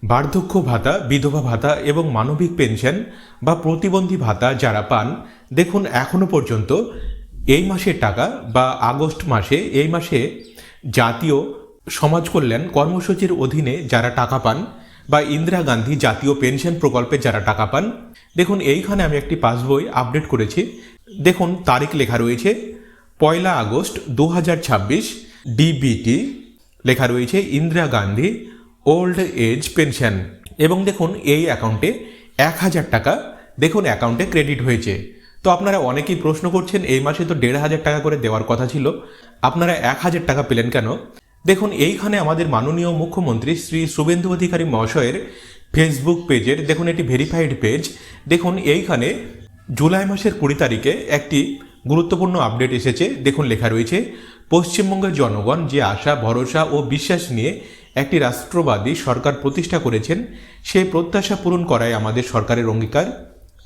বার্ধক্য ভাতা, বিধবা ভাতা এবং মানবিক পেনশন বা প্রতিবন্ধী ভাতা যারা পান, দেখুন এখনও পর্যন্ত এই মাসের টাকা বা আগস্ট মাসে এই মাসে জাতীয় সমাজ কল্যাণ কর্মসূচির অধীনে যারা টাকা পান বা ইন্দিরা গান্ধী জাতীয় পেনশন প্রকল্পে যারা টাকা পান, দেখুন এইখানে আমি একটি পাসবই আপডেট করেছি। দেখুন তারিখ লেখা রয়েছে 1 আগস্ট 2026, ডিবিটি লেখা রয়েছে Indira Gandhi old age pension. এবং দেখুন এই অ্যাকাউন্টে 1000 টাকা দেখুন অ্যাকাউন্টে ক্রেডিট হয়েছে। তো আপনারা অনেকেই প্রশ্ন করছেন এই মাসে তো 1500 টাকা করে দেওয়ার কথা ছিল, আপনারা 1000 টাকা পেলেন কেন? দেখুন এইখানে আমাদের মাননীয় মুখ্যমন্ত্রী শ্রী শুভেন্দু অধিকারী মহাশয়ের ফেসবুক পেজের দেখুন এটি ভেরিফাইড পেজ। দেখুন এইখানে জুলাই মাসের 20 তারিখে একটি গুরুত্বপূর্ণ আপডেট এসেছে। দেখুন লেখা রয়েছে, পশ্চিমবঙ্গের জনগণ যে আশা ভরসা ও বিশ্বাস নিয়ে একটি রাষ্ট্রবাদী সরকার প্রতিষ্ঠা করেছেন, সেই প্রত্যাশা পূরণ করাই আমাদের সরকারের অঙ্গীকার।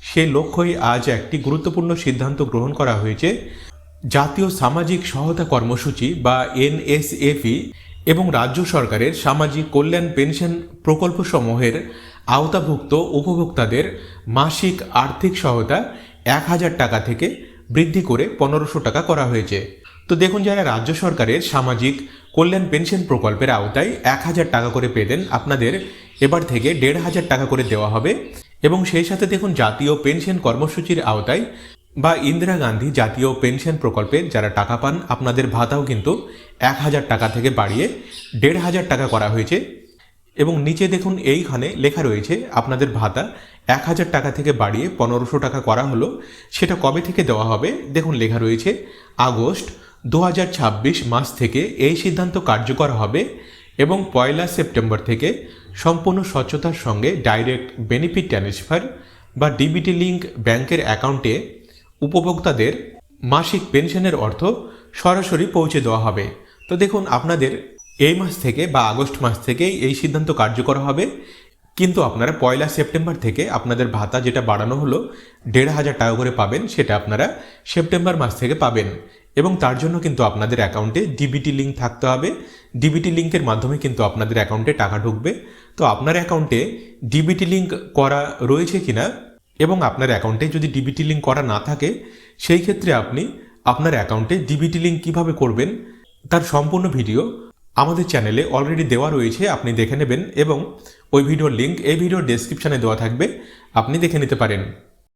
সেই লক্ষ্যই আজ একটি গুরুত্বপূর্ণ সিদ্ধান্ত গ্রহণ করা হয়েছে। জাতীয় সামাজিক সহায়তা কর্মসূচি বা এনএসএফই এবং রাজ্য সরকারের সামাজিক কল্যাণ পেনশন প্রকল্পসমূহের আওতাভুক্ত উপভোক্তাদের মাসিক আর্থিক সহায়তা 1000 টাকা থেকে বৃদ্ধি করে 1500 টাকা করা হয়েছে। তো দেখুন যারা রাজ্য সরকারের সামাজিক কল্যাণ পেনশন প্রকল্পের আওতায় 1000 টাকা করে পেতেন, আপনাদের এবার থেকে 1500 টাকা করে দেওয়া হবে। এবং সেই সাথে দেখুন জাতীয় পেনশন কর্মসূচির আওতায় বা ইন্দিরা গান্ধী জাতীয় পেনশন প্রকল্পে যারা টাকা পান, আপনাদের ভাতাও কিন্তু 1000 টাকা থেকে বাড়িয়ে 1500 টাকা করা হয়েছে। এবং নিচে দেখুন এইখানে লেখা রয়েছে আপনাদের ভাতা 1000 টাকা থেকে বাড়িয়ে 1500 টাকা করা হলো। সেটা কবে থেকে দেওয়া হবে? দেখুন লেখা রয়েছে আগস্ট 2026 মাস থেকে এই সিদ্ধান্ত কার্যকর হবে এবং 1 সেপ্টেম্বর থেকে সম্পূর্ণ স্বচ্ছতার সঙ্গে ডাইরেক্ট বেনিফিট ট্রান্সফার বা ডিবিটি লিঙ্ক ব্যাংকের অ্যাকাউন্টে উপভোক্তাদের মাসিক পেনশনের অর্থ সরাসরি পৌঁছে দেওয়া হবে। তো দেখুন আপনাদের এই মাস থেকে বা আগস্ট মাস থেকেই এই সিদ্ধান্ত কার্যকর হবে, কিন্তু আপনারা 1 সেপ্টেম্বর থেকে আপনাদের ভাতা যেটা বাড়ানো হলো 1500 টাকা করে পাবেন, সেটা আপনারা সেপ্টেম্বর মাস থেকে পাবেন। এবং তার জন্য কিন্তু আপনাদের অ্যাকাউন্টে ডিবিটি লিঙ্ক থাকতে হবে। ডিবিটি লিঙ্কের মাধ্যমে কিন্তু আপনাদের অ্যাকাউন্টে টাকা ঢুকবে। তো আপনার অ্যাকাউন্টে ডিবিটি লিঙ্ক করা রয়েছে কিনা, এবং আপনার অ্যাকাউন্টে যদি ডিবিটি লিঙ্ক করা না থাকে, সেই ক্ষেত্রে আপনি আপনার অ্যাকাউন্টে ডিবিটি লিঙ্ক কীভাবে করবেন তার সম্পূর্ণ ভিডিও আমাদের চ্যানেলে অলরেডি দেওয়া রয়েছে, আপনি দেখে নেবেন। এবং ওই ভিডিওর লিঙ্ক এই ভিডিওর ডেসক্রিপশানে দেওয়া থাকবে, আপনি দেখে নিতে পারেন।